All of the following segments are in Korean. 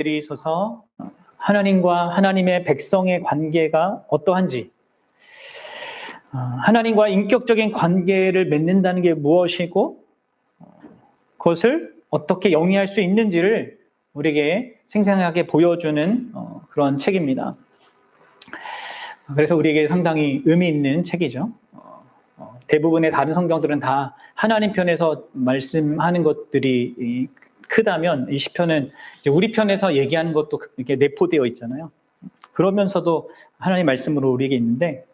있어서 하나님과 하나님의 백성의 관계가 어떠한지, 하나님과 인격적인 관계를 맺는다는 게 무엇이고 그것을 어떻게 영위할 수 있는지를 우리에게 생생하게 보여주는 그런 책입니다. 그래서 우리에게 상당히 의미 있는 책이죠. 대부분의 다른 성경들은 다 하나님 편에서 말씀하는 것들이 크다면 이 시편은 이제 우리 편에서 얘기하는 것도 이렇게 내포되어 있잖아요. 그러면서도 하나님 말씀으로 우리에게 있는데,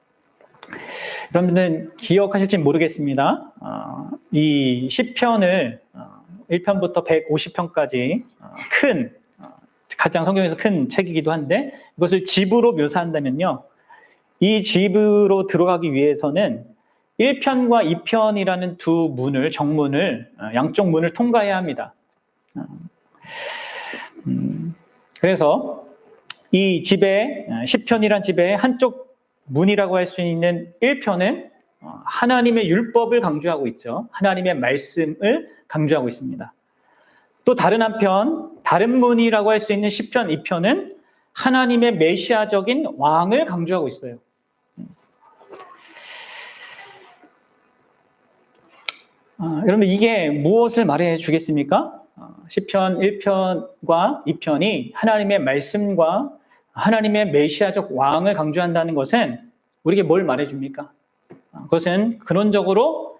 여러분들은 기억하실지 모르겠습니다. 이 시편을 1편부터 150편까지 큰, 가장 성경에서 큰 책이기도 한데, 이것을 집으로 묘사한다면요, 이 집으로 들어가기 위해서는 1편과 2편이라는 두 문을, 정문을, 양쪽 문을 통과해야 합니다. 그래서 이 집의, 시편이란 집의 한쪽 문이라고 할 수 있는 1편은 하나님의 율법을 강조하고 있죠. 하나님의 말씀을 강조하고 있습니다. 또 다른 한편, 다른 문이라고 할 수 있는 시편 2편은 하나님의 메시아적인 왕을 강조하고 있어요. 여러분, 이게 무엇을 말해 주겠습니까? 시편 1편과 2편이 하나님의 말씀과 하나님의 메시아적 왕을 강조한다는 것은 우리에게 뭘 말해 줍니까? 그것은 근원적으로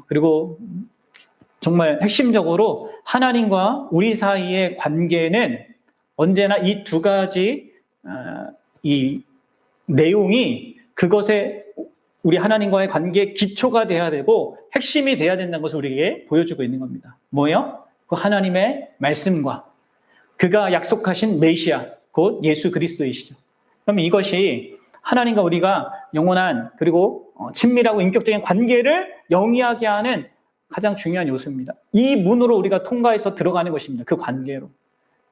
그리고 정말 핵심적으로 하나님과 우리 사이의 관계는 언제나 이 두 가지 이 내용이 그것에 우리 하나님과의 관계의 기초가 돼야 되고 핵심이 돼야 된다는 것을 우리에게 보여주고 있는 겁니다. 뭐예요? 그 하나님의 말씀과 그가 약속하신 메시아, 곧 예수 그리스도이시죠. 그러면 이것이 하나님과 우리가 영원한 그리고 친밀하고 인격적인 관계를 영위하게 하는 가장 중요한 요소입니다. 이 문으로 우리가 통과해서 들어가는 것입니다. 그 관계로.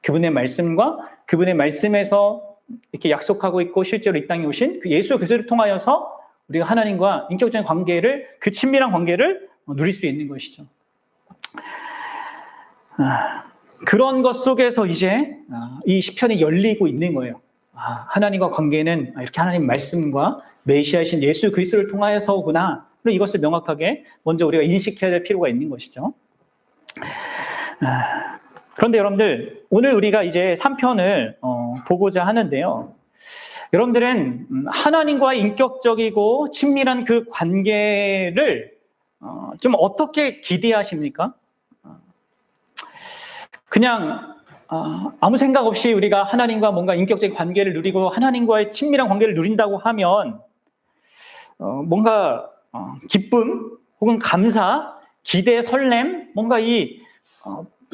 그분의 말씀과 그분의 말씀에서 이렇게 약속하고 있고 실제로 이 땅에 오신 그 예수 그리스도를 통하여서 우리가 하나님과 인격적인 관계를, 그 친밀한 관계를 누릴 수 있는 것이죠. 그런 것 속에서 이제 이 시편이 열리고 있는 거예요. 하나님과 관계는 이렇게 하나님 말씀과 메시아이신 예수 그리스도를 통하여서구나. 이것을 명확하게 먼저 우리가 인식해야 될 필요가 있는 것이죠. 그런데 여러분들, 오늘 우리가 이제 3편을 보고자 하는데요. 여러분들은 하나님과 인격적이고 친밀한 그 관계를 좀 어떻게 기대하십니까? 그냥 아무 생각 없이 우리가 하나님과 뭔가 인격적인 관계를 누리고 하나님과의 친밀한 관계를 누린다고 하면 뭔가 기쁨 혹은 감사, 기대, 설렘, 뭔가 이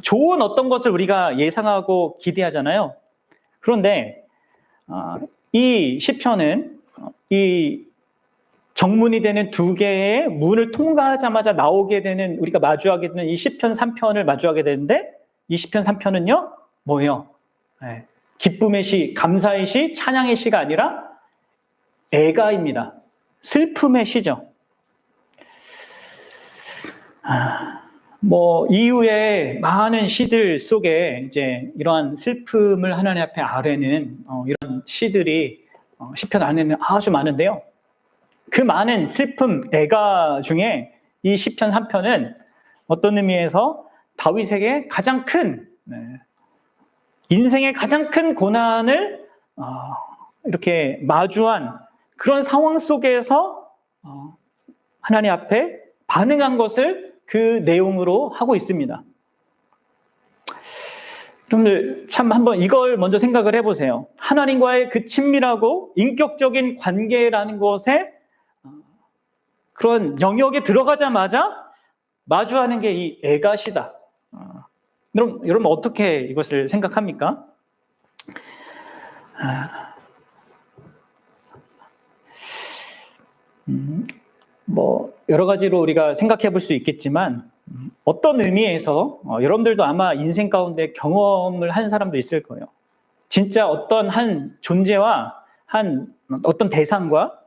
좋은 어떤 것을 우리가 예상하고 기대하잖아요. 그런데 이 시편은 이 정문이 되는 두 개의 문을 통과하자마자 나오게 되는, 우리가 마주하게 되는 이 시편 3편을 마주하게 되는데, 이 시편 3편은요 뭐예요? 기쁨의 시, 감사의 시, 찬양의 시가 아니라 애가입니다. 슬픔의 시죠. 이후에 많은 시들 속에 이제 이러한 슬픔을 하나님 앞에 아뢰는 이런 시들이 시편 안에는 아주 많은데요. 그 많은 슬픔, 애가 중에 이 시편 3편은 어떤 의미에서 다윗에게 가장 큰, 인생의 가장 큰 고난을 이렇게 마주한 그런 상황 속에서 하나님 앞에 반응한 것을 그 내용으로 하고 있습니다. 여러분들 참 한번 이걸 먼저 생각을 해보세요. 하나님과의 그 친밀하고 인격적인 관계라는 것에 그런 영역에 들어가자마자 마주하는 게 이 애가시다. 여러분 어떻게 이것을 생각합니까? 여러 가지로 우리가 생각해 볼 수 있겠지만 어떤 의미에서 여러분들도 아마 인생 가운데 경험을 한 사람도 있을 거예요. 진짜 어떤 한 존재와 한 어떤 대상과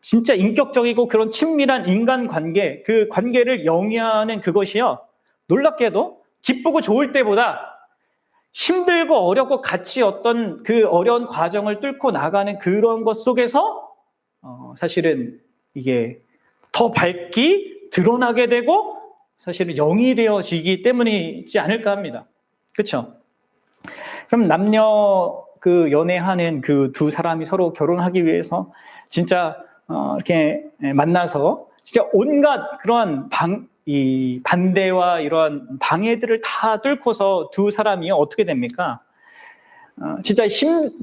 진짜 인격적이고 그런 친밀한 인간관계, 그 관계를 영위하는 그것이요, 놀랍게도 기쁘고 좋을 때보다 힘들고 어렵고 같이 어떤 그 어려운 과정을 뚫고 나가는 그런 것 속에서 사실은 이게 더 밝기 드러나게 되고 사실은 영이 되어지기 때문이지 않을까 합니다. 그렇죠? 그럼 남녀 그 연애하는 그 두 사람이 서로 결혼하기 위해서 진짜 이렇게 만나서 진짜 온갖 그런 이 반대와 이런 방해들을 다 뚫고서 두 사람이 어떻게 됩니까? 진짜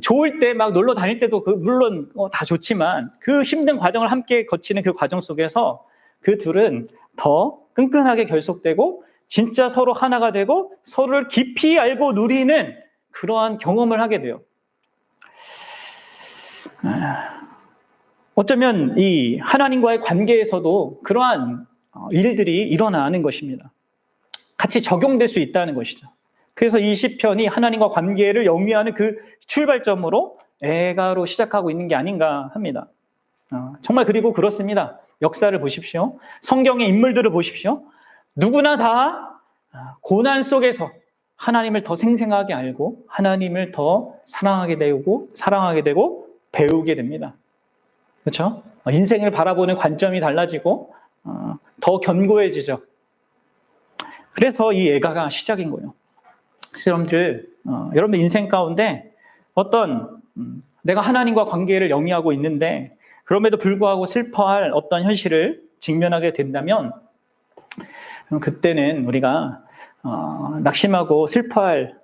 좋을 때 막 놀러 다닐 때도 물론 다 좋지만 그 힘든 과정을 함께 거치는 그 과정 속에서 그 둘은 더 끈끈하게 결속되고 진짜 서로 하나가 되고 서로를 깊이 알고 누리는 그러한 경험을 하게 돼요. 어쩌면 이 하나님과의 관계에서도 그러한 일들이 일어나는 것입니다. 같이 적용될 수 있다는 것이죠. 그래서 이 시편이 하나님과 관계를 영위하는 그 출발점으로 애가로 시작하고 있는 게 아닌가 합니다. 정말 그리고 그렇습니다. 역사를 보십시오. 성경의 인물들을 보십시오. 누구나 다 고난 속에서 하나님을 더 생생하게 알고 하나님을 더 사랑하게 되고 배우게 됩니다. 그렇죠? 인생을 바라보는 관점이 달라지고 더 견고해지죠. 그래서 이 애가가 시작인 거예요. 여러분들 인생 가운데 어떤 내가 하나님과 관계를 영위하고 있는데 그럼에도 불구하고 슬퍼할 어떤 현실을 직면하게 된다면 그때는 우리가 낙심하고 슬퍼할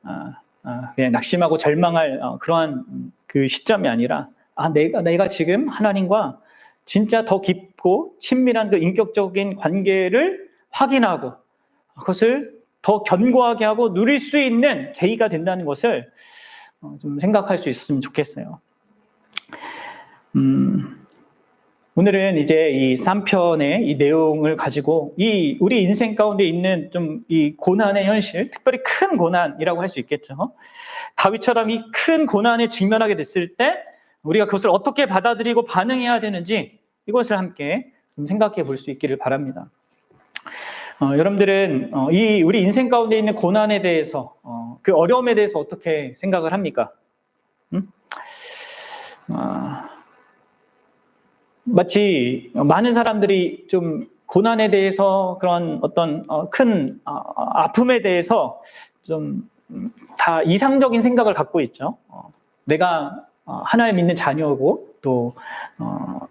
그냥 낙심하고 절망할 그러한 그 시점이 아니라 내가 지금 하나님과 진짜 더 깊고 친밀한 그 인격적인 관계를 확인하고 그것을 더 견고하게 하고 누릴 수 있는 계기가 된다는 것을 좀 생각할 수 있었으면 좋겠어요. 오늘은 이제 이 3편의 이 내용을 가지고 우리 인생 가운데 있는 좀 이 고난의 현실, 특별히 큰 고난이라고 할 수 있겠죠. 다윗처럼 이 큰 고난에 직면하게 됐을 때 우리가 그것을 어떻게 받아들이고 반응해야 되는지 이것을 함께 좀 생각해 볼 수 있기를 바랍니다. 여러분들은 우리 인생 가운데 있는 고난에 대해서 그 어려움에 대해서 어떻게 생각을 합니까? 마치 많은 사람들이 좀 고난에 대해서 그런 어떤 큰 아픔에 대해서 좀 다 이상적인 생각을 갖고 있죠. 내가 하나님 믿는 자녀고 또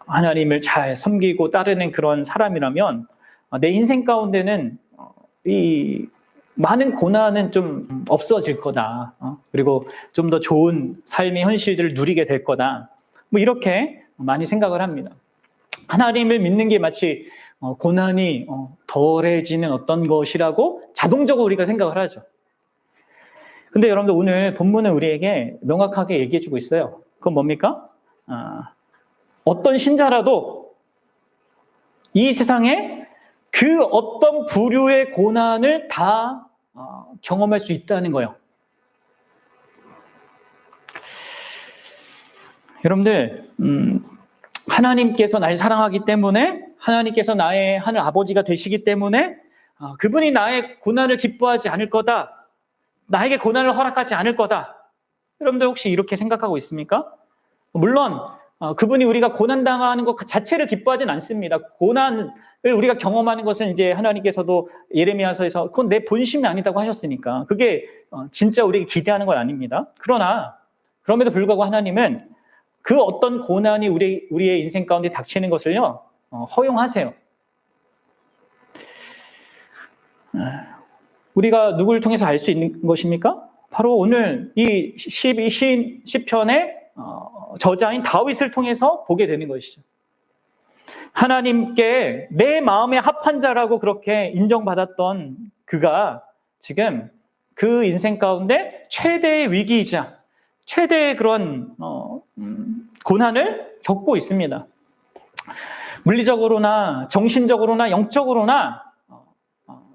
하나님을 잘 섬기고 따르는 그런 사람이라면 내 인생 가운데는 이 많은 고난은 좀 없어질 거다. 그리고 좀 더 좋은 삶의 현실들을 누리게 될 거다. 뭐 이렇게 많이 생각을 합니다. 하나님을 믿는 게 마치 고난이 덜해지는 어떤 것이라고 자동적으로 우리가 생각을 하죠. 근데 여러분들 오늘 본문은 우리에게 명확하게 얘기해 주고 있어요. 그건 뭡니까? 어떤 신자라도 이 세상에 그 어떤 부류의 고난을 다 경험할 수 있다는 거예요. 여러분들 하나님께서 날 사랑하기 때문에 하나님께서 나의 하늘 아버지가 되시기 때문에 그분이 나의 고난을 기뻐하지 않을 거다. 나에게 고난을 허락하지 않을 거다. 여러분들 혹시 이렇게 생각하고 있습니까? 물론 그분이 우리가 고난당하는 것 자체를 기뻐하진 않습니다. 고난을 우리가 경험하는 것은 이제 하나님께서도 예레미야서에서 그건 내 본심이 아니다고 하셨으니까 그게 진짜 우리가 기대하는 건 아닙니다. 그러나 그럼에도 불구하고 하나님은 그 어떤 고난이 우리의 인생 가운데 닥치는 것을요 허용하세요. 우리가 누구를 통해서 알 수 있는 것입니까? 바로 오늘 이 시편의 저자인 다윗을 통해서 보게 되는 것이죠. 하나님께 내 마음에 합한 자라고 그렇게 인정받았던 그가 지금 그 인생 가운데 최대의 위기이자 최대의 그런 고난을 겪고 있습니다. 물리적으로나 정신적으로나 영적으로나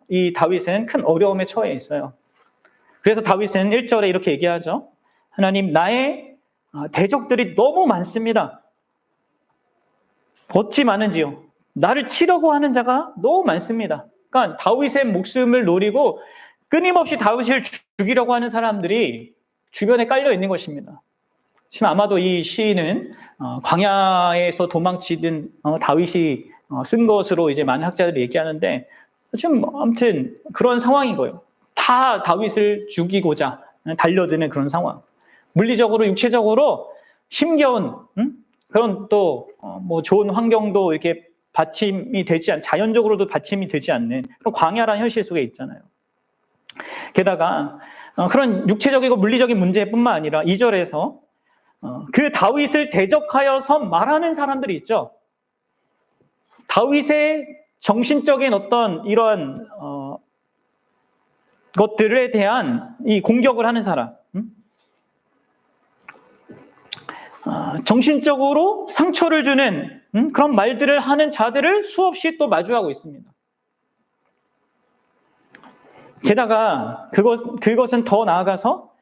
이 다윗은 큰 어려움에 처해 있어요. 그래서 다윗은 1절에 이렇게 얘기하죠. 하나님, 나의 대적들이 너무 많습니다. 어찌 많은지요. 나를 치려고 하는 자가 너무 많습니다. 그러니까 다윗의 목숨을 노리고 끊임없이 다윗을 죽이려고 하는 사람들이 주변에 깔려 있는 것입니다. 지금 아마도 이 시인은 광야에서 도망치던 다윗이 쓴 것으로 이제 많은 학자들이 얘기하는데, 지금 아무튼 그런 상황인 거예요. 다 다윗을 죽이고자 달려드는 그런 상황. 물리적으로, 육체적으로 힘겨운 그런 또 뭐 좋은 환경도 이렇게 받침이 되지 자연적으로도 받침이 되지 않는 그런 광야라는 현실 속에 있잖아요. 게다가 그런 육체적이고 물리적인 문제뿐만 아니라 2절에서 그 다윗을 대적하여서 말하는 사람들이 있죠. 다윗의 정신적인 어떤 이런 것들에 대한 이 공격을 하는 사람, 정신적으로 상처를 주는 그런 말들을 하는 자들을 수없이 또 마주하고 있습니다. 게다가 그것은 더 나아가서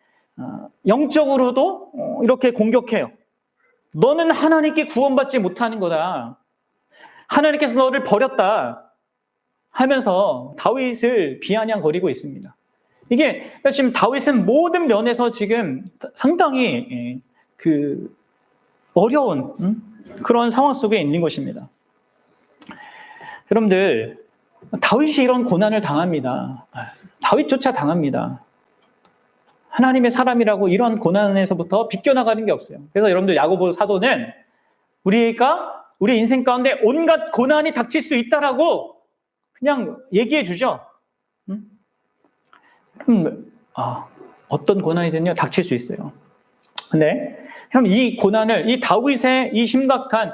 영적으로도 이렇게 공격해요. 너는 하나님께 구원받지 못하는 거다. 하나님께서 너를 버렸다 하면서 다윗을 비아냥거리고 있습니다. 이게 지금 다윗은 모든 면에서 지금 상당히 그 어려운 그런 상황 속에 있는 것입니다. 여러분들, 다윗이 이런 고난을 당합니다. 다윗조차 당합니다. 하나님의 사람이라고 이런 고난에서부터 비껴나가는 게 없어요. 그래서 여러분들, 야고보 사도는 우리가 우리 인생 가운데 온갖 고난이 닥칠 수 있다라고 그냥 얘기해 주죠. 어떤 고난이든요 닥칠 수 있어요. 근데 그럼 이 고난을, 이 다윗의 이 심각한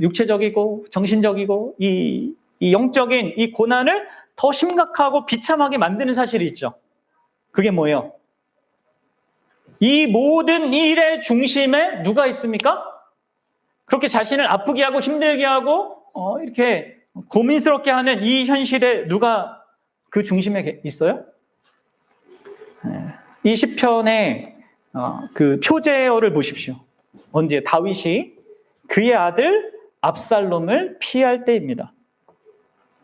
육체적이고 정신적이고 이 영적인 이 고난을 더 심각하고 비참하게 만드는 사실이 있죠. 그게 뭐예요? 이 모든 일의 중심에 누가 있습니까? 그렇게 자신을 아프게 하고 힘들게 하고 이렇게 고민스럽게 하는 이 현실에 누가 그 중심에 있어요? 이 시편의 그 표제어를 보십시오. 언제? 다윗이 그의 아들 압살롬을 피할 때입니다.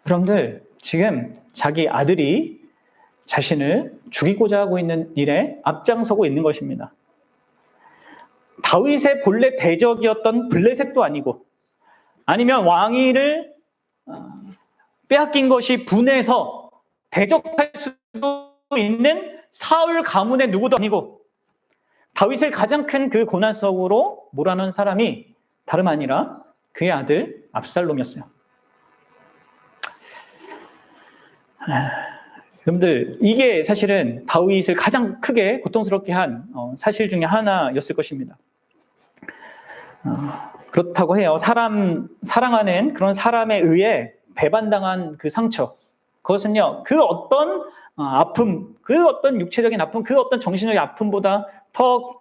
여러분들, 지금 자기 아들이 자신을 죽이고자 하고 있는 일에 앞장서고 있는 것입니다. 다윗의 본래 대적이었던 블레셋도 아니고, 아니면 왕위를 빼앗긴 것이 분해서 대적할 수도 있는 사울 가문의 누구도 아니고, 다윗을 가장 큰 그 고난 속으로 몰아넣은 사람이 다름 아니라 그의 아들 압살롬이었어요. 여러분들, 이게 사실은 다윗을 가장 크게 고통스럽게 한 사실 중에 하나였을 것입니다. 그렇다고 해요. 사랑하는 그런 사람에 의해 배반당한 그 상처, 그것은요, 그 어떤 아픔, 그 어떤 육체적인 아픔, 그 어떤 정신적인 아픔보다 더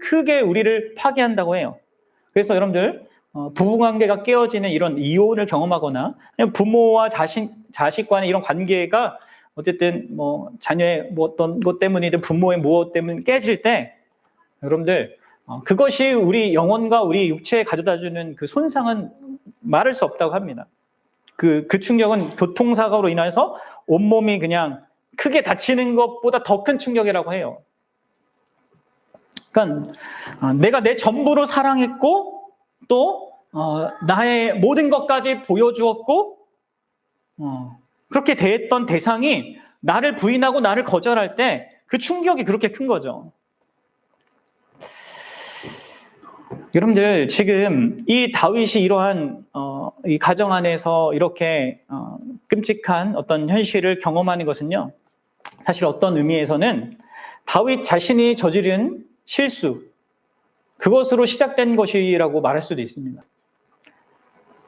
크게 우리를 파괴한다고 해요. 그래서 여러분들, 부부관계가 깨어지는 이런 이혼을 경험하거나 부모와 자식 간의 이런 관계가 어쨌든 뭐 자녀의 뭐 어떤 것 때문이든 부모의 무엇 때문에 깨질 때, 여러분들, 그것이 우리 영혼과 우리 육체에 가져다주는 그 손상은 말할 수 없다고 합니다. 그 충격은 교통사고로 인해서 온몸이 그냥 크게 다치는 것보다 더 큰 충격이라고 해요. 그러니까 내가 내 전부로 사랑했고 또 나의 모든 것까지 보여주었고 그렇게 대했던 대상이 나를 부인하고 나를 거절할 때 그 충격이 그렇게 큰 거죠. 여러분들, 지금 이 다윗이 이러한 이 가정 안에서 이렇게 끔찍한 어떤 현실을 경험하는 것은요, 사실 어떤 의미에서는 다윗 자신이 저지른 실수, 그것으로 시작된 것이라고 말할 수도 있습니다.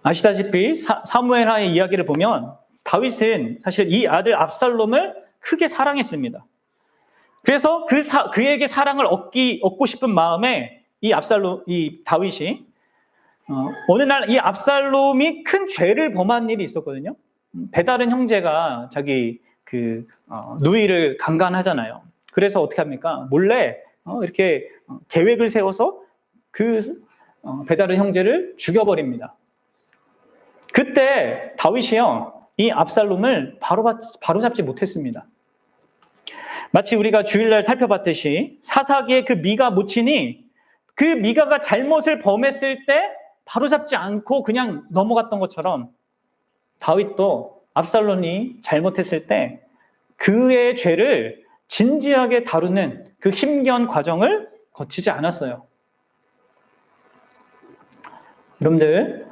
아시다시피 사무엘하의 이야기를 보면 다윗은 사실 이 아들 압살롬을 크게 사랑했습니다. 그래서 그에게 사랑을 얻고 싶은 마음에 이 다윗이 어느 날 이 압살롬이 큰 죄를 범한 일이 있었거든요. 배다른 형제가 자기 그 누이를 강간하잖아요. 그래서 어떻게 합니까? 몰래 이렇게 계획을 세워서 그 배다른 형제를 죽여버립니다. 그때 다윗이요, 이 압살롬을 바로 잡지 못했습니다. 마치 우리가 주일날 살펴봤듯이 사사기에 그 미가 묻히니 그 미가가 잘못을 범했을 때 바로잡지 않고 그냥 넘어갔던 것처럼 다윗도 압살롬이 잘못했을 때 그의 죄를 진지하게 다루는 그 힘겨운 과정을 거치지 않았어요. 여러분들,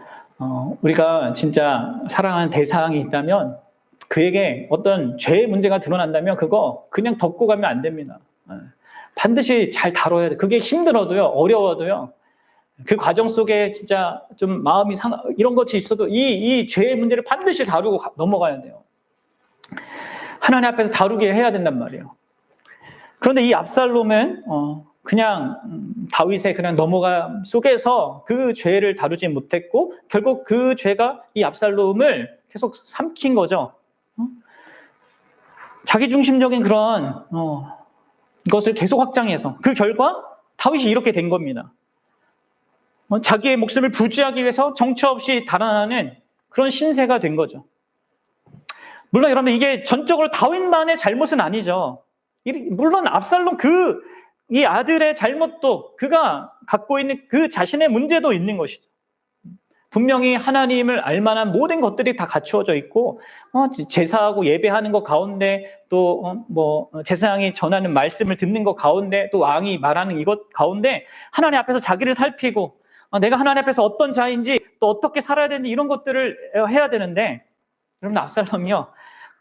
우리가 진짜 사랑하는 대상이 있다면 그에게 어떤 죄의 문제가 드러난다면 그거 그냥 덮고 가면 안 됩니다. 반드시 잘 다뤄야 돼. 그게 힘들어도요, 어려워도요. 그 과정 속에 진짜 좀 마음이 이런 것이 있어도 이 죄의 문제를 반드시 다루고 넘어가야 돼요. 하나님 앞에서 다루게 해야 된단 말이에요. 그런데 이 압살롬은 그냥 다윗의 그냥 넘어감 속에서 그 죄를 다루지 못했고 결국 그 죄가 이 압살롬을 계속 삼킨 거죠. 자기중심적인 그런 것을 계속 확장해서 그 결과 다윗이 이렇게 된 겁니다. 자기의 목숨을 부지하기 위해서 정처 없이 달아나는 그런 신세가 된 거죠. 물론 여러분 이게 전적으로 다윗만의 잘못은 아니죠. 물론 압살롬 이 아들의 잘못도 그가 갖고 있는 그 자신의 문제도 있는 것이죠. 분명히 하나님을 알만한 모든 것들이 다 갖추어져 있고 제사하고 예배하는 것 가운데 또 제사장이 전하는 말씀을 듣는 것 가운데 또 왕이 말하는 이것 가운데 하나님 앞에서 자기를 살피고 내가 하나님 앞에서 어떤 자인지 또 어떻게 살아야 되는지 이런 것들을 해야 되는데 여러분 압살롬이요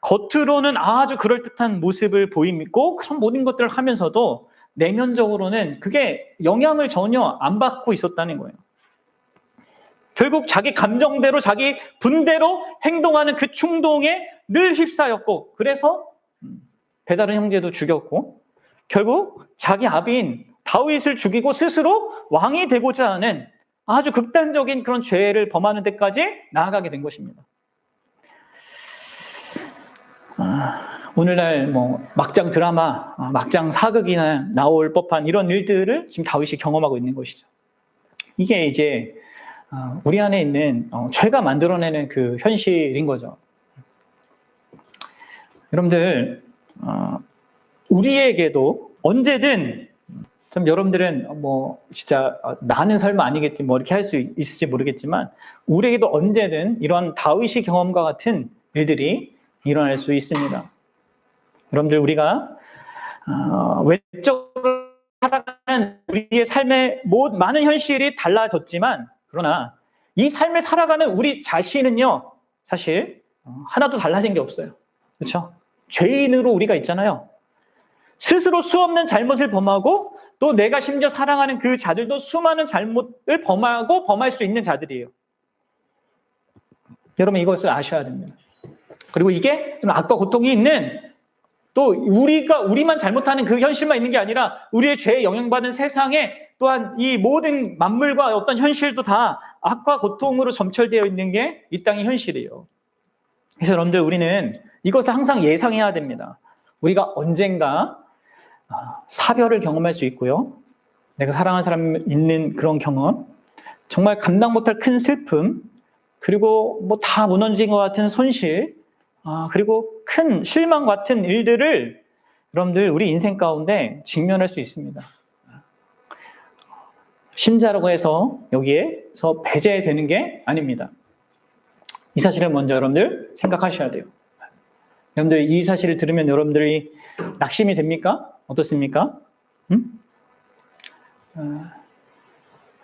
겉으로는 아주 그럴듯한 모습을 보이고 그런 모든 것들을 하면서도 내면적으로는 그게 영향을 전혀 안 받고 있었다는 거예요. 결국 자기 감정대로 자기 분대로 행동하는 그 충동에 늘 휩싸였고 그래서 배다른 형제도 죽였고 결국 자기 아비인 다윗을 죽이고 스스로 왕이 되고자 하는 아주 극단적인 그런 죄를 범하는 데까지 나아가게 된 것입니다. 오늘날 막장 드라마, 막장 사극이나 나올 법한 이런 일들을 지금 다윗이 경험하고 있는 것이죠. 이게 이제 우리 안에 있는 죄가 만들어내는 그 현실인 거죠. 여러분들 우리에게도 언제든 참 여러분들은 진짜 나는 설마 아니겠지 이렇게 할 수 있을지 모르겠지만 우리에게도 언제든 이런 다윗의 경험과 같은 일들이 일어날 수 있습니다. 여러분들 우리가 외적으로 살아가는 우리의 삶의 많은 현실이 달라졌지만 그러나 이 삶을 살아가는 우리 자신은요 사실 하나도 달라진 게 없어요. 그렇죠? 죄인으로 우리가 있잖아요. 스스로 수없는 잘못을 범하고 또 내가 심지어 사랑하는 그 자들도 수많은 잘못을 범할 수 있는 자들이에요. 여러분 이것을 아셔야 됩니다. 그리고 이게 악과 고통이 있는 또 우리만 잘못하는 그 현실만 있는 게 아니라 우리의 죄에 영향받는 세상에 또한 이 모든 만물과 어떤 현실도 다 악과 고통으로 점철되어 있는 게 이 땅의 현실이에요. 그래서 여러분들 우리는 이것을 항상 예상해야 됩니다. 우리가 언젠가 사별을 경험할 수 있고요. 내가 사랑하는 사람이 있는 그런 경험, 정말 감당 못할 큰 슬픔, 그리고 다 무너진 것 같은 손실, 그리고 큰 실망 같은 일들을 여러분들 우리 인생 가운데 직면할 수 있습니다. 신자라고 해서 여기에서 배제되는 게 아닙니다. 이 사실을 먼저 여러분들 생각하셔야 돼요. 여러분들 이 사실을 들으면 여러분들이 낙심이 됩니까? 어떻습니까?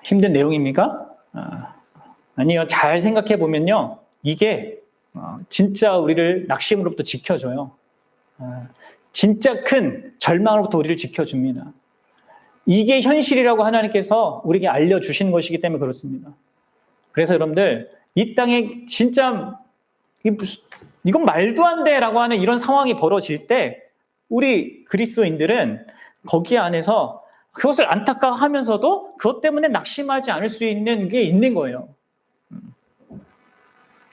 힘든 내용입니까? 아니요. 잘 생각해 보면요. 이게 진짜 우리를 낙심으로부터 지켜줘요. 진짜 큰 절망으로부터 우리를 지켜줍니다. 이게 현실이라고 하나님께서 우리에게 알려주신 것이기 때문에 그렇습니다. 그래서 여러분들 이 땅에 진짜 이건 말도 안 돼라고 하는 이런 상황이 벌어질 때 우리 그리스도인들은 거기 안에서 그것을 안타까워하면서도 그것 때문에 낙심하지 않을 수 있는 게 있는 거예요.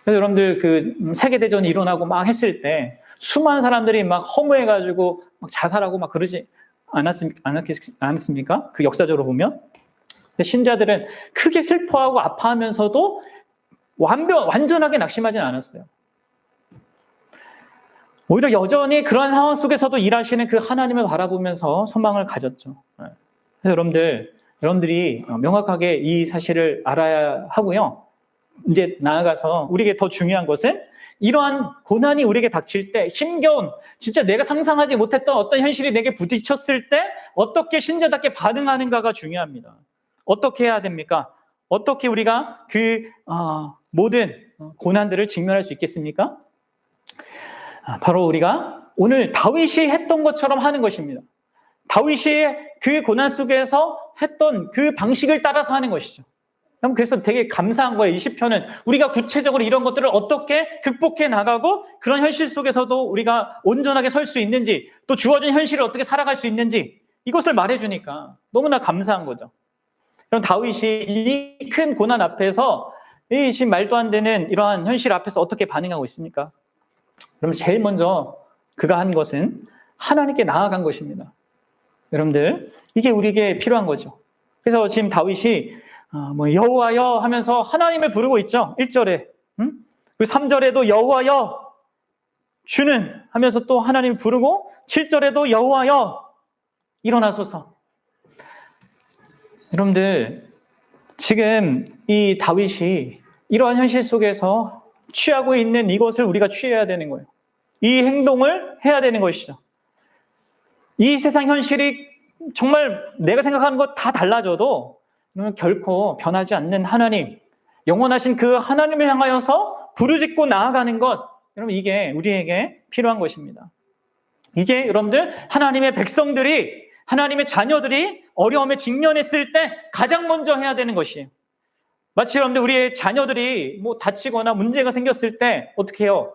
그래서 여러분들 그 세계대전이 일어나고 막 했을 때 수많은 사람들이 막 허무해가지고 막 자살하고 막 그러지 않았습니까? 그 역사적으로 보면. 근데 신자들은 크게 슬퍼하고 아파하면서도 완전하게 낙심하지는 않았어요. 오히려 여전히 그런 상황 속에서도 일하시는 그 하나님을 바라보면서 소망을 가졌죠. 그래서 여러분들이 명확하게 이 사실을 알아야 하고요. 이제 나아가서 우리에게 더 중요한 것은 이러한 고난이 우리에게 닥칠 때 힘겨운, 진짜 내가 상상하지 못했던 어떤 현실이 내게 부딪혔을 때 어떻게 신자답게 반응하는가가 중요합니다. 어떻게 해야 됩니까? 어떻게 우리가 그 모든 고난들을 직면할 수 있겠습니까? 바로 우리가 오늘 다윗이 했던 것처럼 하는 것입니다. 다윗이 그 고난 속에서 했던 그 방식을 따라서 하는 것이죠. 그래서 되게 감사한 거예요. 이 시편은 우리가 구체적으로 이런 것들을 어떻게 극복해 나가고 그런 현실 속에서도 우리가 온전하게 설 수 있는지, 또 주어진 현실을 어떻게 살아갈 수 있는지 이것을 말해주니까 너무나 감사한 거죠. 그럼 다윗이 이 큰 고난 앞에서 이 지금 말도 안 되는 이러한 현실 앞에서 어떻게 반응하고 있습니까? 그럼 제일 먼저 그가 한 것은 하나님께 나아간 것입니다. 여러분들, 이게 우리에게 필요한 거죠. 그래서 지금 다윗이 여호와여 하면서 하나님을 부르고 있죠. 1절에. 그 3절에도 여호와여 주는 하면서 또 하나님을 부르고 7절에도 여호와여 일어나소서. 여러분들, 지금 이 다윗이 이러한 현실 속에서 취하고 있는 이것을 우리가 취해야 되는 거예요. 이 행동을 해야 되는 것이죠. 이 세상 현실이 정말 내가 생각하는 것 다 달라져도 결코 변하지 않는 하나님, 영원하신 그 하나님을 향하여서 부르짖고 나아가는 것, 여러분 이게 우리에게 필요한 것입니다. 이게 여러분들 하나님의 백성들이, 하나님의 자녀들이 어려움에 직면했을 때 가장 먼저 해야 되는 것이에요. 마치 여러분들 우리의 자녀들이 다치거나 문제가 생겼을 때 어떻게 해요?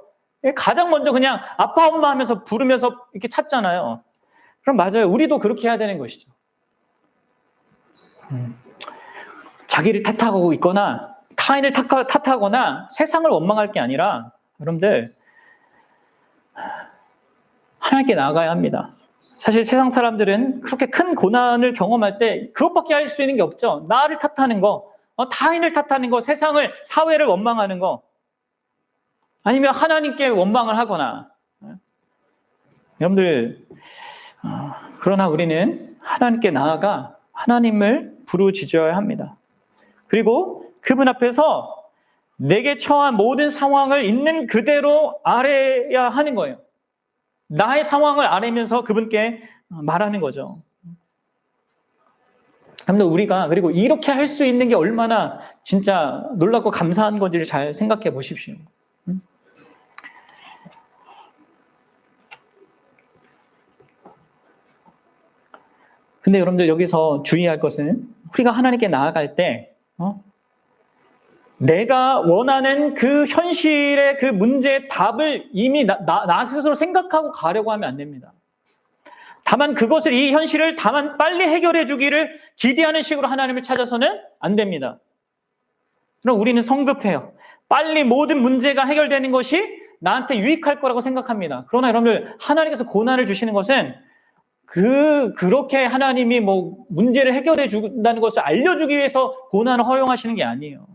가장 먼저 그냥 아빠 엄마 하면서 부르면서 이렇게 찾잖아요. 그럼 맞아요. 우리도 그렇게 해야 되는 것이죠. 자기를 탓하고 있거나 타인을 탓하거나 세상을 원망할 게 아니라 여러분들 하나님께 나아가야 합니다. 사실 세상 사람들은 그렇게 큰 고난을 경험할 때 그것밖에 할 수 있는 게 없죠. 나를 탓하는 거, 타인을 탓하는 거, 세상을, 사회를 원망하는 거, 아니면 하나님께 원망을 하거나. 여러분들, 그러나 우리는 하나님께 나아가 하나님을 부르짖어야 합니다. 그리고 그분 앞에서 내게 처한 모든 상황을 있는 그대로 아뢰야 하는 거예요. 나의 상황을 아뢰면서 그분께 말하는 거죠. 그런데 우리가 그리고 이렇게 할 수 있는 게 얼마나 진짜 놀랍고 감사한 건지를 잘 생각해 보십시오. 근데 여러분들 여기서 주의할 것은 우리가 하나님께 나아갈 때 내가 원하는 그 현실의 그 문제의 답을 이미 나 스스로 생각하고 가려고 하면 안 됩니다. 다만 그것을, 이 현실을 다만 빨리 해결해 주기를 기대하는 식으로 하나님을 찾아서는 안 됩니다. 그럼 우리는 성급해요. 빨리 모든 문제가 해결되는 것이 나한테 유익할 거라고 생각합니다. 그러나 여러분들, 하나님께서 고난을 주시는 것은 그렇게 하나님이 문제를 해결해 준다는 것을 알려주기 위해서 고난을 허용하시는 게 아니에요.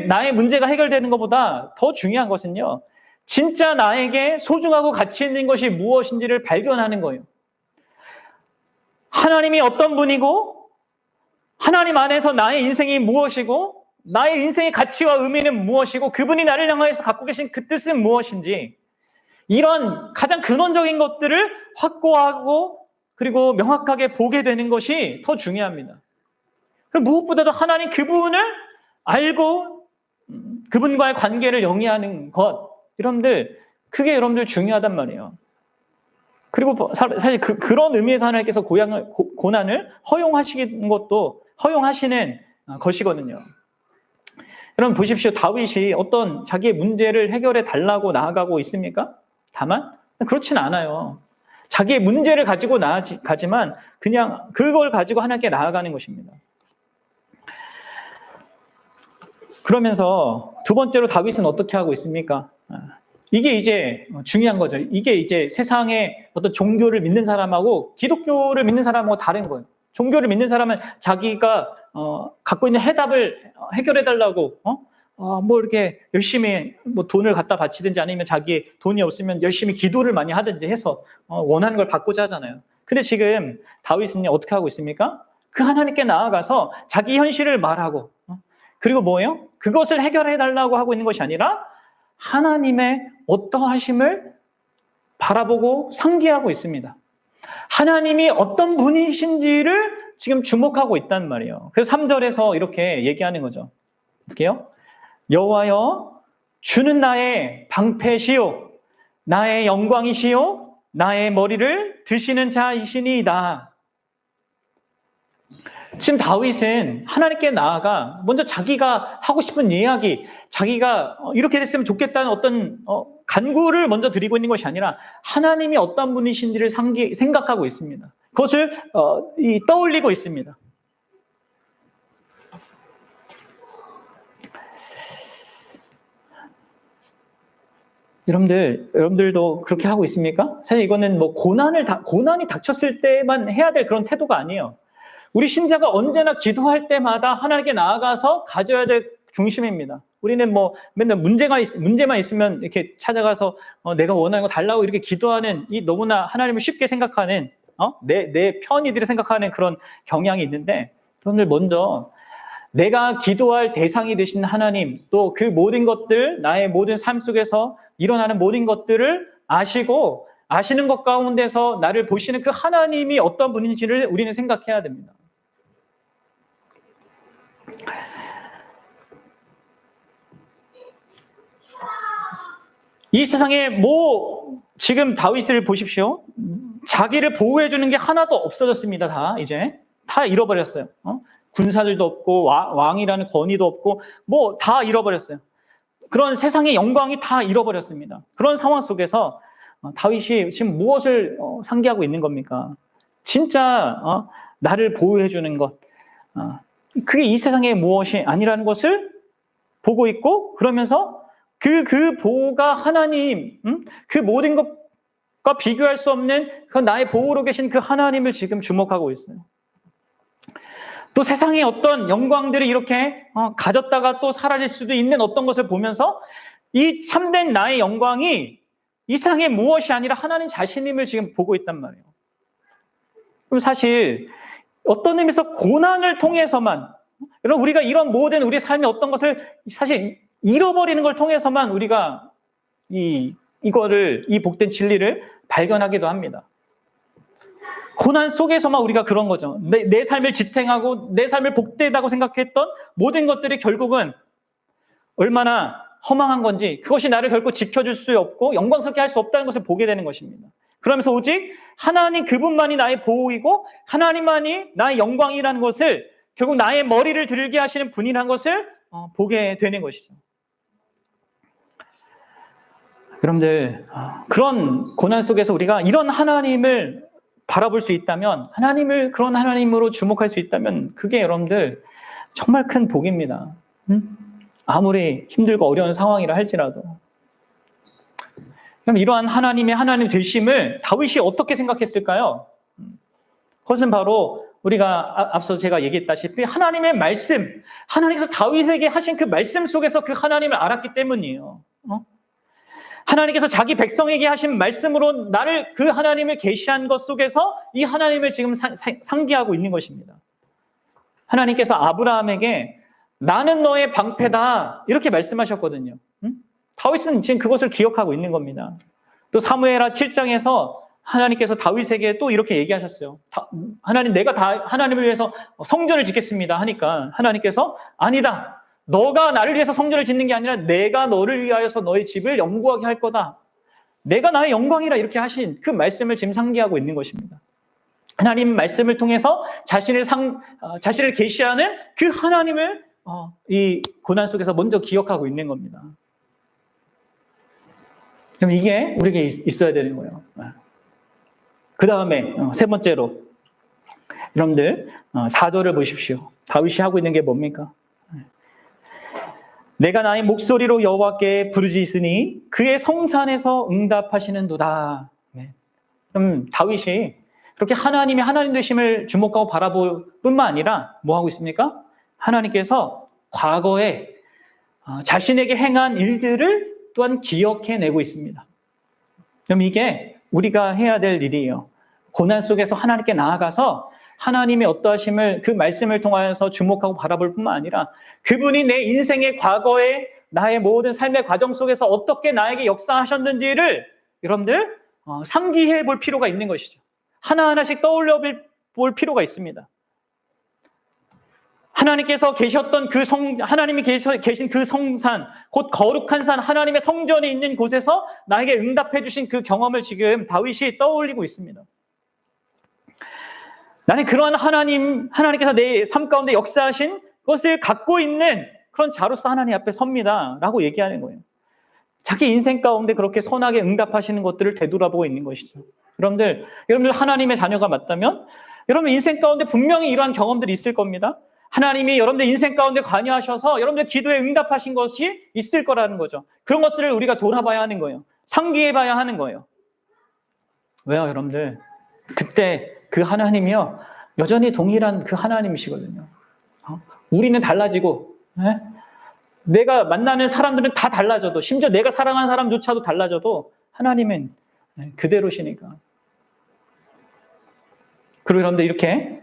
나의 문제가 해결되는 것보다 더 중요한 것은요, 진짜 나에게 소중하고 가치 있는 것이 무엇인지를 발견하는 거예요. 하나님이 어떤 분이고, 하나님 안에서 나의 인생이 무엇이고, 나의 인생의 가치와 의미는 무엇이고, 그분이 나를 향하여서 갖고 계신 그 뜻은 무엇인지, 이런 가장 근원적인 것들을 확고하고 그리고 명확하게 보게 되는 것이 더 중요합니다. 그리고 무엇보다도 하나님 그분을 알고 그분과의 관계를 영위하는 것, 그게 여러분들 중요하단 말이에요. 그리고 사실 그런 의미에서 하나님께서 고난을 허용하시는 것이거든요. 여러분 보십시오. 다윗이 어떤 자기의 문제를 해결해 달라고 나아가고 있습니까? 다만 그렇진 않아요. 자기의 문제를 가지고 나아가지만 그냥 그걸 가지고 하나님께 나아가는 것입니다. 그러면서 두 번째로 다윗은 어떻게 하고 있습니까? 이게 이제 중요한 거죠. 이게 이제 세상의 어떤 종교를 믿는 사람하고 기독교를 믿는 사람하고 다른 거예요. 종교를 믿는 사람은 자기가 갖고 있는 해답을 해결해 달라고 뭐 이렇게 열심히 뭐 돈을 갖다 바치든지 아니면 자기 돈이 없으면 열심히 기도를 많이 하든지 해서 원하는 걸 받고자 하잖아요. 근데 지금 다윗은 어떻게 하고 있습니까? 그 하나님께 나아가서 자기 현실을 말하고 그리고 뭐예요? 그것을 해결해 달라고 하고 있는 것이 아니라 하나님의 어떠하심을 바라보고 상기하고 있습니다. 하나님이 어떤 분이신지를 지금 주목하고 있단 말이에요. 그래서 3절에서 이렇게 얘기하는 거죠. 어떻게요? 여호와여, 주는 나의 방패시요 나의 영광이시요 나의 머리를 드시는 자이시니이다. 지금 다윗은 하나님께 나아가 먼저 자기가 하고 싶은 이야기, 자기가 이렇게 됐으면 좋겠다는 어떤 간구를 먼저 드리고 있는 것이 아니라 하나님이 어떤 분이신지를 생각하고 있습니다. 그것을 떠올리고 있습니다. 여러분들도 그렇게 하고 있습니까? 사실 이거는 뭐 고난이 닥쳤을 때만 해야 될 그런 태도가 아니에요. 우리 신자가 언제나 기도할 때마다 하나님께 나아가서 가져야 될 중심입니다. 우리는 뭐 맨날 문제만 있으면 이렇게 찾아가서 내가 원하는 거 달라고 이렇게 기도하는 이 너무나 하나님을 쉽게 생각하는 내 편의들이 생각하는 그런 경향이 있는데 여러분들 먼저 내가 기도할 대상이 되신 하나님 또 그 모든 것들 나의 모든 삶 속에서 일어나는 모든 것들을 아시고 아시는 것 가운데서 나를 보시는 그 하나님이 어떤 분인지를 우리는 생각해야 됩니다. 이 세상에 지금 다윗을 보십시오. 자기를 보호해주는 게 하나도 없어졌습니다. 다 잃어버렸어요. 군사들도 없고 왕이라는 권위도 없고 뭐 다 잃어버렸어요. 그런 세상의 영광이 다 잃어버렸습니다. 그런 상황 속에서 다윗이 지금 무엇을 상기하고 있는 겁니까? 진짜 나를 보호해주는 것, 그게 이 세상의 무엇이 아니라는 것을 보고 있고 그러면서 그 보호가 하나님, 그 모든 것과 비교할 수 없는 그 나의 보호로 계신 그 하나님을 지금 주목하고 있어요. 또 세상의 어떤 영광들이 이렇게 가졌다가 또 사라질 수도 있는 어떤 것을 보면서 이 참된 나의 영광이 이 세상의 무엇이 아니라 하나님 자신임을 지금 보고 있단 말이에요. 그럼 사실 어떤 의미에서 고난을 통해서만 여러분 우리가 이런 모든 우리 삶의 어떤 것을 사실 잃어버리는 걸 통해서만 우리가 이 복된 진리를 발견하기도 합니다. 고난 속에서만 우리가 그런 거죠. 내 삶을 지탱하고 내 삶을 복되다고 생각했던 모든 것들이 결국은 얼마나 허망한 건지 그것이 나를 결코 지켜줄 수 없고 영광스럽게 할 수 없다는 것을 보게 되는 것입니다. 그러면서 오직 하나님 그분만이 나의 보호이고 하나님만이 나의 영광이라는 것을 결국 나의 머리를 들게 하시는 분이라는 것을 보게 되는 것이죠. 여러분들 그런 고난 속에서 우리가 이런 하나님을 바라볼 수 있다면 하나님을 그런 하나님으로 주목할 수 있다면 그게 여러분들 정말 큰 복입니다. 아무리 힘들고 어려운 상황이라 할지라도 그럼 이러한 하나님의 하나님 되심을 다윗이 어떻게 생각했을까요? 그것은 바로 우리가 앞서 제가 얘기했다시피 하나님의 말씀, 하나님께서 다윗에게 하신 그 말씀 속에서 그 하나님을 알았기 때문이에요. 하나님께서 자기 백성에게 하신 말씀으로 나를 그 하나님을 계시한 것 속에서 이 하나님을 지금 상기하고 있는 것입니다. 하나님께서 아브라함에게 나는 너의 방패다 이렇게 말씀하셨거든요. 다윗은 지금 그것을 기억하고 있는 겁니다. 또 사무엘하 7장에서 하나님께서 다윗에게 또 이렇게 얘기하셨어요. 하나님 내가 하나님을 위해서 성전을 짓겠습니다 하니까 하나님께서 아니다. 너가 나를 위해서 성전을 짓는 게 아니라 내가 너를 위하여서 너의 집을 영구하게 할 거다. 내가 나의 영광이라 이렇게 하신 그 말씀을 지금 상기하고 있는 것입니다. 하나님 말씀을 통해서 자신을 계시하는 그 하나님을 이 고난 속에서 먼저 기억하고 있는 겁니다. 그럼 이게 우리에게 있어야 되는 거예요. 그 다음에 세 번째로 여러분들 4절을 보십시오. 다윗이 하고 있는 게 뭡니까? 내가 나의 목소리로 여호와께 부르짖으니 그의 성산에서 응답하시는도다. 그럼 다윗이 그렇게 하나님의 하나님 되심을 주목하고 바라볼 뿐만 아니라 뭐 하고 있습니까? 하나님께서 과거에 자신에게 행한 일들을 또한 기억해내고 있습니다. 그럼 이게 우리가 해야 될 일이에요. 고난 속에서 하나님께 나아가서 하나님의 어떠하심을 그 말씀을 통하여서 주목하고 바라볼 뿐만 아니라 그분이 내 인생의 과거에 나의 모든 삶의 과정 속에서 어떻게 나에게 역사하셨는지를 여러분들 상기해 볼 필요가 있는 것이죠. 하나하나씩 떠올려 볼 필요가 있습니다. 하나님께서 계셨던 하나님이 계신 그 성산, 곧 거룩한 산, 하나님의 성전이 있는 곳에서 나에게 응답해 주신 그 경험을 지금 다윗이 떠올리고 있습니다. 나는 그러한 하나님께서 내 삶 가운데 역사하신 것을 갖고 있는 그런 자로서 하나님 앞에 섭니다. 라고 얘기하는 거예요. 자기 인생 가운데 그렇게 선하게 응답하시는 것들을 되돌아보고 있는 것이죠. 여러분들 하나님의 자녀가 맞다면 여러분 인생 가운데 분명히 이러한 경험들이 있을 겁니다. 하나님이 여러분들 인생 가운데 관여하셔서 여러분들 기도에 응답하신 것이 있을 거라는 거죠. 그런 것들을 우리가 돌아봐야 하는 거예요. 상기해봐야 하는 거예요. 왜요, 여러분들? 그때 그 하나님이요, 여전히 동일한 그 하나님이시거든요. 우리는 달라지고, 내가 만나는 사람들은 다 달라져도, 심지어 내가 사랑하는 사람조차도 달라져도 하나님은 그대로시니까. 그리고 여러분들 이렇게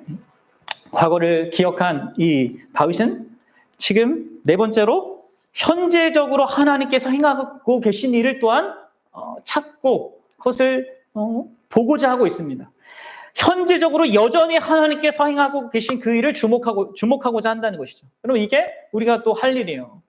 과거를 기억한 이 다윗은 지금 네 번째로 현재적으로 하나님께서 행하고 계신 일을 또한 찾고 그것을 보고자 하고 있습니다. 현재적으로 여전히 하나님께서 행하고 계신 그 일을 주목하고자 한다는 것이죠. 여러분 이게 우리가 또 할 일이에요.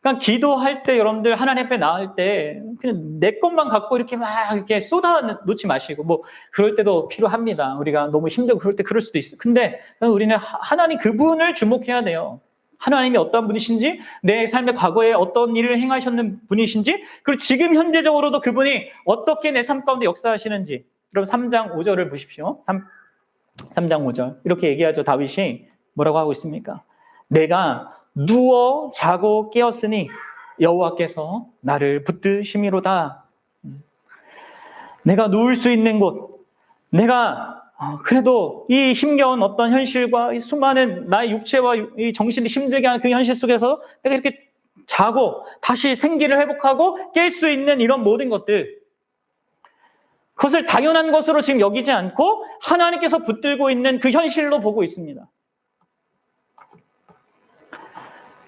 그러니까 기도할 때 여러분들 하나님 앞에 나올 때 그냥 내 것만 갖고 이렇게 막 이렇게 쏟아 놓지 마시고 뭐 그럴 때도 필요합니다. 우리가 너무 힘들고 그럴 때 그럴 수도 있어요. 근데 우리는 하나님 그분을 주목해야 돼요. 하나님이 어떤 분이신지, 내 삶의 과거에 어떤 일을 행하셨는 분이신지, 그리고 지금 현재적으로도 그분이 어떻게 내 삶 가운데 역사하시는지. 그럼 3장 5절을 보십시오. 3장 5절. 이렇게 얘기하죠. 다윗이 뭐라고 하고 있습니까? 내가 누워 자고 깨었으니 여호와께서 나를 붙드심이로다. 내가 누울 수 있는 곳, 내가 그래도 이 힘겨운 어떤 현실과 이 수많은 나의 육체와 이 정신이 힘들게 하는 그 현실 속에서 내가 이렇게 자고 다시 생기를 회복하고 깰 수 있는 이런 모든 것들, 그것을 당연한 것으로 지금 여기지 않고 하나님께서 붙들고 있는 그 현실로 보고 있습니다.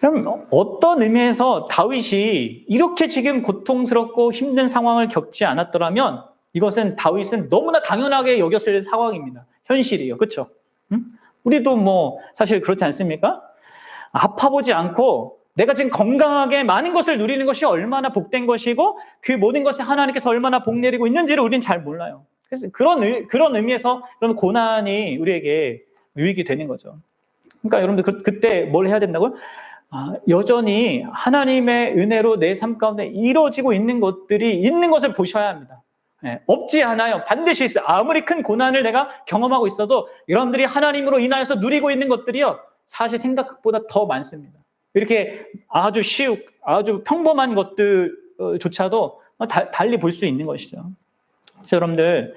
그럼 어떤 의미에서 다윗이 이렇게 지금 고통스럽고 힘든 상황을 겪지 않았더라면 이것은 다윗은 너무나 당연하게 여겼을 상황입니다. 현실이에요. 그렇죠? 우리도 뭐 사실 그렇지 않습니까? 아파보지 않고 내가 지금 건강하게 많은 것을 누리는 것이 얼마나 복된 것이고 그 모든 것에 하나님께서 얼마나 복 내리고 있는지를 우리는 잘 몰라요. 그래서 그런 의미에서 그런 고난이 우리에게 유익이 되는 거죠. 그러니까 여러분들 그때 뭘 해야 된다고요? 여전히 하나님의 은혜로 내 삶 가운데 이루어지고 있는 것들이 있는 것을 보셔야 합니다. 없지 않아요. 반드시 있어요. 아무리 큰 고난을 내가 경험하고 있어도 여러분들이 하나님으로 인하여서 누리고 있는 것들이요, 사실 생각보다 더 많습니다. 이렇게 아주 아주 평범한 것들조차도 달리 볼 수 있는 것이죠. 그래서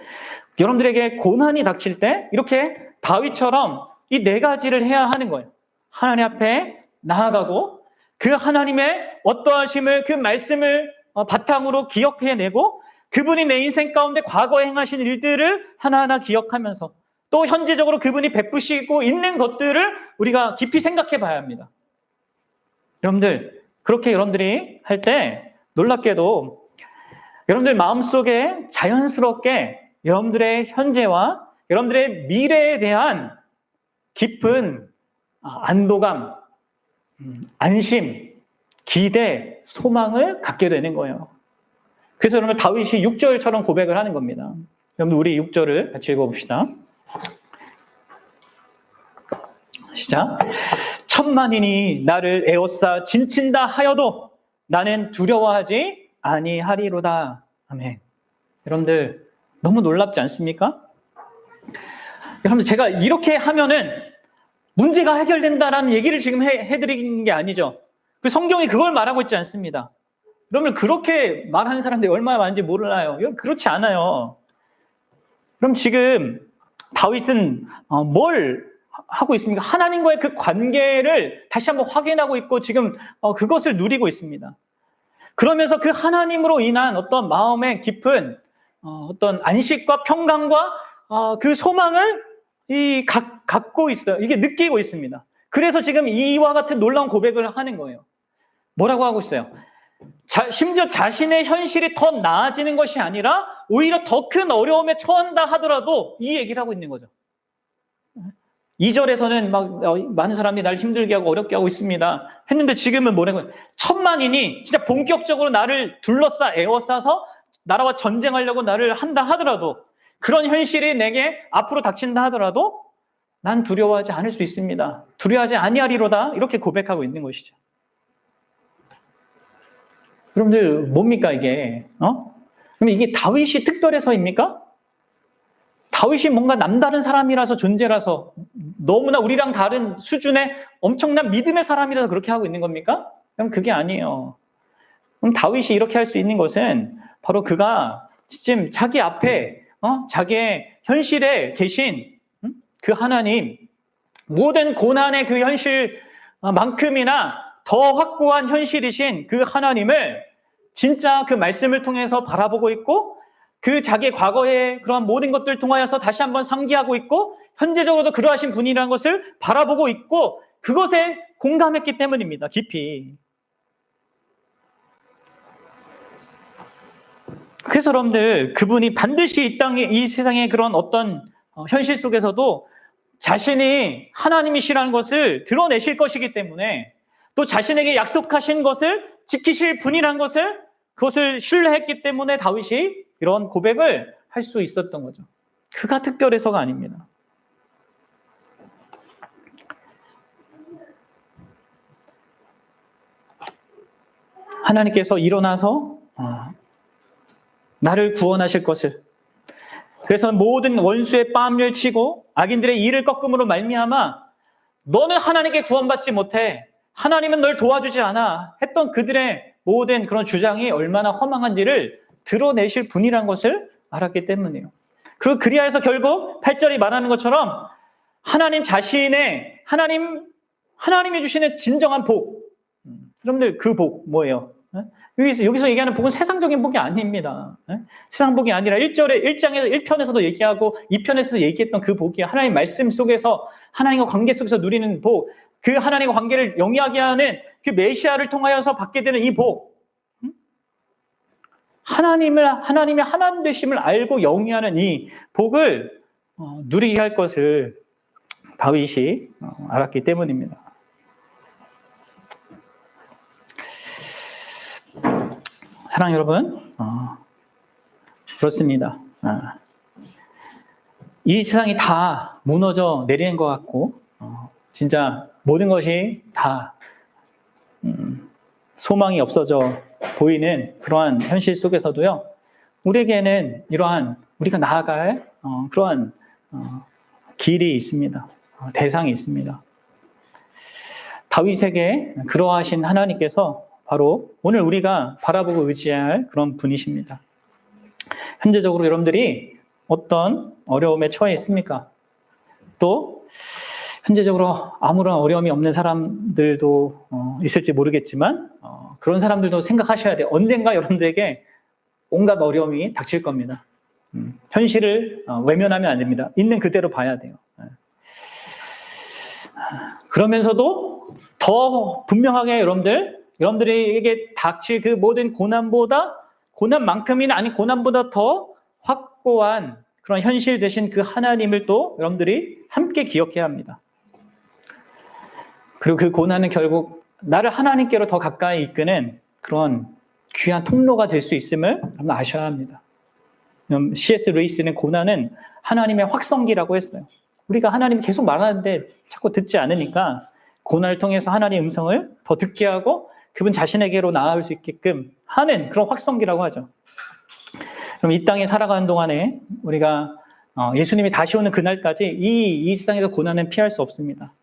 여러분들에게 고난이 닥칠 때 이렇게 다윗처럼 이 네 가지를 해야 하는 거예요. 하나님 앞에 나아가고 그 하나님의 어떠하심을, 그 말씀을 바탕으로 기억해내고 그분이 내 인생 가운데 과거에 행하신 일들을 하나하나 기억하면서 또 현재적으로 그분이 베푸시고 있는 것들을 우리가 깊이 생각해 봐야 합니다. 여러분들, 그렇게 여러분들이 할 때 놀랍게도 여러분들 마음속에 자연스럽게 여러분들의 현재와 여러분들의 미래에 대한 깊은 안도감, 안심, 기대, 소망을 갖게 되는 거예요. 그래서 여러분 다윗이 6절처럼 고백을 하는 겁니다. 여러분 우리 6절을 같이 읽어봅시다. 시작. 천만인이 나를 에워싸 진친다 하여도 나는 두려워하지 아니하리로다. 아멘. 여러분들 너무 놀랍지 않습니까? 여러분 제가 이렇게 하면은 문제가 해결된다라는 얘기를 지금 해드린 게 아니죠. 그 성경이 그걸 말하고 있지 않습니다. 여러분 그렇게 말하는 사람들이 얼마나 많은지 몰라요. 그렇지 않아요. 그럼 지금 다윗은 뭘 하고 있습니까? 하나님과의 그 관계를 다시 한번 확인하고 있고 지금 그것을 누리고 있습니다. 그러면서 그 하나님으로 인한 어떤 마음의 깊은 어떤 안식과 평강과 그 소망을 갖고 있어요. 이게 느끼고 있습니다. 그래서 지금 이와 같은 놀라운 고백을 하는 거예요. 뭐라고 하고 있어요? 심지어 자신의 현실이 더 나아지는 것이 아니라 오히려 더 큰 어려움에 처한다 하더라도 이 얘기를 하고 있는 거죠. 2절에서는 많은 사람들이 날 힘들게 하고 어렵게 하고 있습니다. 했는데 지금은 뭐라고요? 천만인이 진짜 본격적으로 나를 에워싸서 나라와 전쟁하려고 나를 한다 하더라도 그런 현실이 내게 앞으로 닥친다 하더라도 난 두려워하지 않을 수 있습니다. 두려워하지 아니하리로다. 이렇게 고백하고 있는 것이죠. 여러분들 뭡니까 이게? 그럼 이게 다윗이 특별해서입니까? 다윗이 뭔가 남다른 사람이라서 존재라서 너무나 우리랑 다른 수준의 엄청난 믿음의 사람이라서 그렇게 하고 있는 겁니까? 그럼 그게 아니에요. 그럼 다윗이 이렇게 할 수 있는 것은 바로 그가 지금 자기 앞에 자기의 현실에 계신 그 하나님, 모든 고난의 그 현실만큼이나 더 확고한 현실이신 그 하나님을 진짜 그 말씀을 통해서 바라보고 있고 그 자기의 과거의 그런 모든 것들을 통하여서 다시 한번 상기하고 있고 현재적으로도 그러하신 분이라는 것을 바라보고 있고 그것에 공감했기 때문입니다. 깊이. 그래서 여러분들 그분이 반드시 이 세상의 그런 어떤 현실 속에서도 자신이 하나님이시라는 것을 드러내실 것이기 때문에 또 자신에게 약속하신 것을 지키실 분이라는 그것을 신뢰했기 때문에 다윗이 이런 고백을 할 수 있었던 거죠. 그가 특별해서가 아닙니다. 하나님께서 일어나서 나를 구원하실 것을, 그래서 모든 원수의 뺨을 치고 악인들의 이를 꺾음으로 말미암아 너는 하나님께 구원받지 못해, 하나님은 널 도와주지 않아 했던 그들의 모든 그런 주장이 얼마나 허망한지를 드러내실 분이란 것을 알았기 때문이에요. 그리하여서 결국 8절이 말하는 것처럼 하나님 자신의 하나님이 주시는 진정한 복. 여러분들 그 복 뭐예요? 여기서 얘기하는 복은 세상적인 복이 아닙니다. 세상 복이 아니라 1장에서 얘기하고 2편에서도 얘기했던 그 복이 하나님 말씀 속에서 하나님과 관계 속에서 누리는 복, 그 하나님과 관계를 영위하게 하는 그 메시아를 통하여서 받게 되는 이 복, 하나님의 하나님 되심을 알고 영위하는 이 복을 누리게 할 것을 다윗이 알았기 때문입니다. 사랑 여러분, 그렇습니다. 이 세상이 다 무너져 내리는 것 같고 진짜 모든 것이 다 소망이 없어져 보이는 그러한 현실 속에서도요, 우리에게는 이러한 우리가 나아갈 그러한 길이 있습니다. 대상이 있습니다. 다윗에게 그러하신 하나님께서 바로 오늘 우리가 바라보고 의지할 그런 분이십니다. 현재적으로 여러분들이 어떤 어려움에 처해 있습니까? 또 현재적으로 아무런 어려움이 없는 사람들도 있을지 모르겠지만 그런 사람들도 생각하셔야 돼요. 언젠가 여러분들에게 온갖 어려움이 닥칠 겁니다. 현실을 외면하면 안 됩니다. 있는 그대로 봐야 돼요. 그러면서도 더 분명하게 여러분들에게 닥칠 그 모든 고난만큼이나 아니 고난보다 더 확고한 그런 현실 되신 그 하나님을 또 여러분들이 함께 기억해야 합니다. 그리고 그 고난은 결국 나를 하나님께로 더 가까이 이끄는 그런 귀한 통로가 될 수 있음을 여러분 아셔야 합니다. C.S. 루이스는 고난은 하나님의 확성기라고 했어요. 우리가 하나님이 계속 말하는데 자꾸 듣지 않으니까 고난을 통해서 하나님의 음성을 더 듣게 하고 그분 자신에게로 나아올 수 있게끔 하는 그런 확성기라고 하죠. 그럼 이 땅에 살아가는 동안에 우리가 예수님이 다시 오는 그날까지 이 세상에서 고난은 피할 수 없습니다.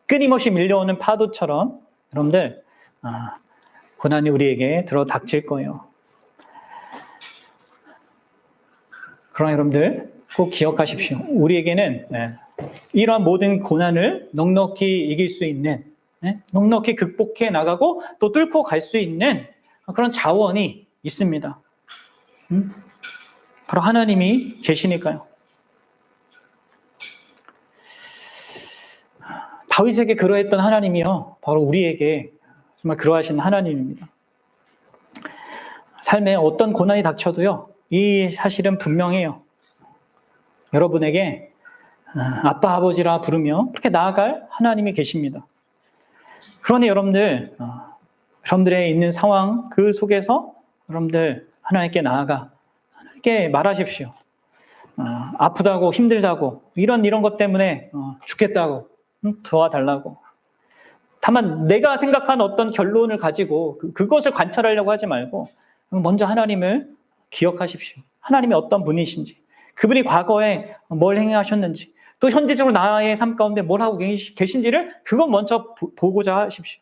끊임없이 밀려오는 파도처럼 여러분들 고난이 우리에게 들어 닥칠 거예요. 그러나 여러분들 꼭 기억하십시오. 우리에게는 이러한 모든 고난을 넉넉히 이길 수 있는, 넉넉히 극복해 나가고 또 뚫고 갈 수 있는 그런 자원이 있습니다. 바로 하나님이 계시니까요. 다윗에게 그러했던 하나님이요, 바로 우리에게 정말 그러하신 하나님입니다. 삶에 어떤 고난이 닥쳐도요, 이 사실은 분명해요. 여러분에게 아빠, 아버지라 부르며 그렇게 나아갈 하나님이 계십니다. 그러니 여러분들, 여러분들의 있는 상황 그 속에서 여러분들 하나님께 나아가 하나님께 말하십시오. 아프다고 힘들다고 이런 것 때문에 죽겠다고 도와달라고. 다만 내가 생각한 어떤 결론을 가지고 그것을 관찰하려고 하지 말고 먼저 하나님을 기억하십시오. 하나님이 어떤 분이신지, 그분이 과거에 뭘 행하셨는지, 또 현재적으로 나의 삶 가운데 뭘 하고 계신지를 그것 먼저 보고자 하십시오.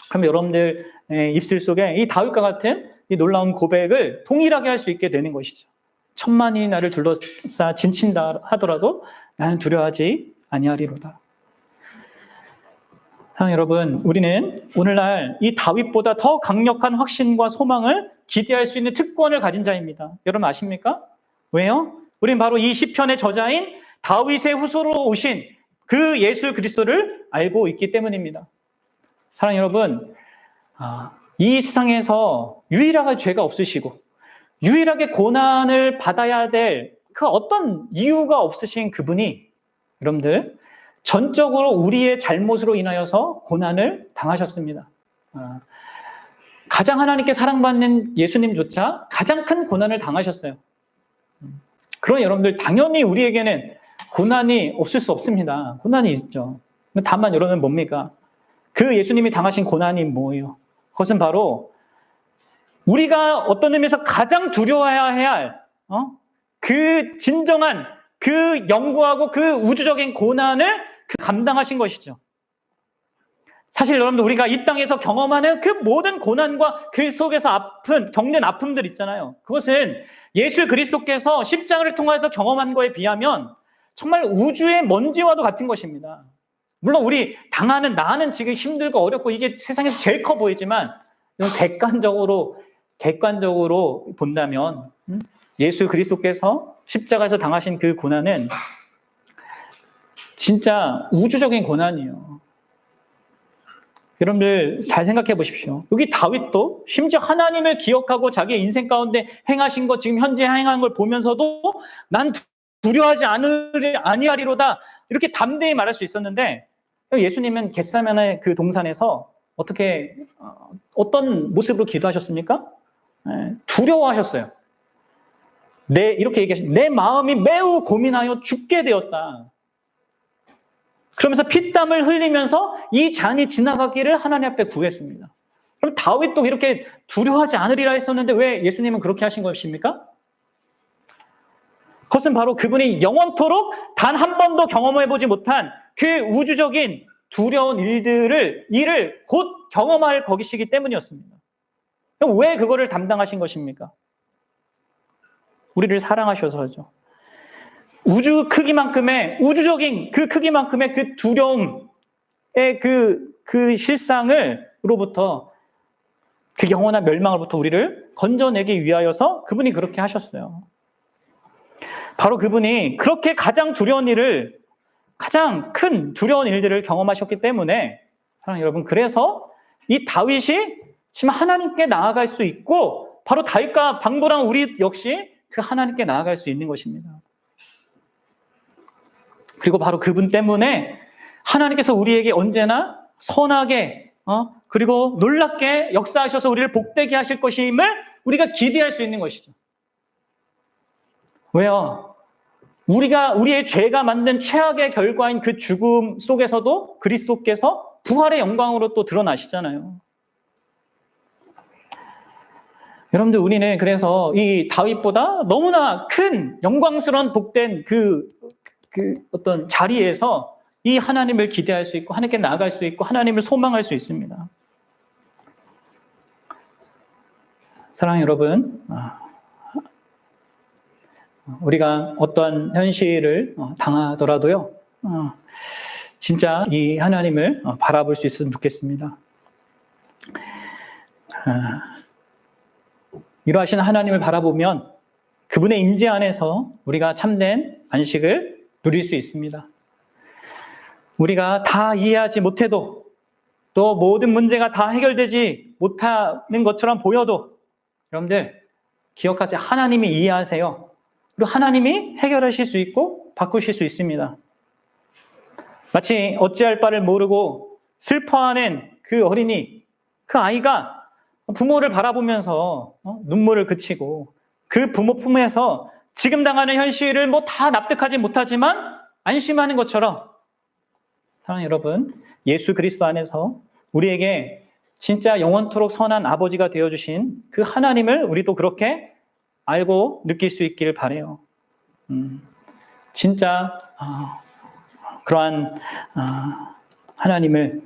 그럼 여러분들 입술 속에 이 다윗과 같은 이 놀라운 고백을 동일하게 할 수 있게 되는 것이죠. 천만이 나를 둘러싸 진친다 하더라도 나는 두려워하지 아니하리로다. 사랑하는 여러분, 우리는 오늘날 이 다윗보다 더 강력한 확신과 소망을 기대할 수 있는 특권을 가진 자입니다. 여러분 아십니까? 왜요? 우리는 바로 이 시편의 저자인 다윗의 후손으로 오신 그 예수 그리스도를 알고 있기 때문입니다. 사랑하는 여러분, 이 세상에서 유일하게 죄가 없으시고 유일하게 고난을 받아야 될 그 어떤 이유가 없으신 그분이 여러분들 전적으로 우리의 잘못으로 인하여서 고난을 당하셨습니다. 가장 하나님께 사랑받는 예수님조차 가장 큰 고난을 당하셨어요. 그러니 여러분들 당연히 우리에게는 고난이 없을 수 없습니다. 고난이 있죠. 다만 여러분은 뭡니까? 그 예수님이 당하신 고난이 뭐예요? 그것은 바로 우리가 어떤 의미에서 가장 두려워해야 할 그 진정한 그 영구하고 그 우주적인 고난을 감당하신 것이죠. 사실 여러분들 우리가 이 땅에서 경험하는 그 모든 고난과 그 속에서 겪는 아픔들 있잖아요. 그것은 예수 그리스도께서 십자가를 통해서 경험한 거에 비하면 정말 우주의 먼지와도 같은 것입니다. 물론 우리 나는 지금 힘들고 어렵고 이게 세상에서 제일 커 보이지만 객관적으로 본다면 예수 그리스도께서 십자가에서 당하신 그 고난은 진짜 우주적인 고난이에요. 여러분들 잘 생각해 보십시오. 여기 다윗도 심지어 하나님을 기억하고 자기의 인생 가운데 행하신 것, 지금 현재 행하는 걸 보면서도 난 두려워하지 아니하리로다 이렇게 담대히 말할 수 있었는데, 예수님은 겟세마네 그 동산에서 어떤 모습으로 기도하셨습니까? 두려워하셨어요. 이렇게 얘기하셨습니다. 내 마음이 매우 고민하여 죽게 되었다. 그러면서 피땀을 흘리면서 이 잔이 지나가기를 하나님 앞에 구했습니다. 그럼 다윗도 이렇게 두려워하지 않으리라 했었는데 왜 예수님은 그렇게 하신 것입니까? 그것은 바로 그분이 영원토록 단 한 번도 경험해보지 못한 그 우주적인 두려운 일을 곧 경험할 것이기 때문이었습니다. 그럼 왜 그거를 담당하신 것입니까? 우리를 사랑하셔서죠. 우주적인 그 크기만큼의 그 두려움의 그 실상으로부터 그 영원한 멸망으로부터 우리를 건져내기 위하여서 그분이 그렇게 하셨어요. 바로 그분이 그렇게 가장 큰 두려운 일들을 경험하셨기 때문에 사랑하는 여러분, 그래서 이 다윗이 지금 하나님께 나아갈 수 있고 바로 다윗과 방도랑 우리 역시 그 하나님께 나아갈 수 있는 것입니다. 그리고 바로 그분 때문에 하나님께서 우리에게 언제나 선하게 그리고 놀랍게 역사하셔서 우리를 복되게 하실 것임을 우리가 기대할 수 있는 것이죠. 왜요? 우리의 죄가 만든 최악의 결과인 그 죽음 속에서도 그리스도께서 부활의 영광으로 또 드러나시잖아요. 여러분들, 우리는 그래서 이 다윗보다 너무나 큰 영광스러운 복된 그 어떤 자리에서 이 하나님을 기대할 수 있고 하나님께 나아갈 수 있고 하나님을 소망할 수 있습니다. 사랑하는 여러분, 우리가 어떤 현실을 당하더라도요, 진짜 이 하나님을 바라볼 수 있었으면 좋겠습니다. 이러하신 하나님을 바라보면 그분의 임재 안에서 우리가 참된 안식을 누릴 수 있습니다. 우리가 다 이해하지 못해도 또 모든 문제가 다 해결되지 못하는 것처럼 보여도 여러분들 기억하세요. 하나님이 이해하세요. 그리고 하나님이 해결하실 수 있고 바꾸실 수 있습니다. 마치 어찌할 바를 모르고 슬퍼하는 그 어린이, 그 아이가 부모를 바라보면서 눈물을 그치고 그 부모 품에서 지금 당하는 현실을 뭐 다 납득하지 못하지만 안심하는 것처럼 사랑하는 여러분, 예수 그리스도 안에서 우리에게 진짜 영원토록 선한 아버지가 되어주신 그 하나님을 우리도 그렇게 알고 느낄 수 있기를 바라요. 진짜 그러한 하나님을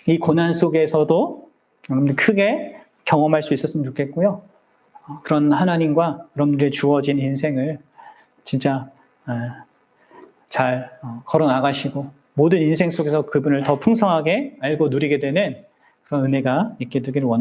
이 고난 속에서도 여러분들 크게 경험할 수 있었으면 좋겠고요. 그런 하나님과 여러분들의 주어진 인생을 진짜 잘 걸어 나가시고 모든 인생 속에서 그분을 더 풍성하게 알고 누리게 되는 그런 은혜가 있게 되기를 원합니다.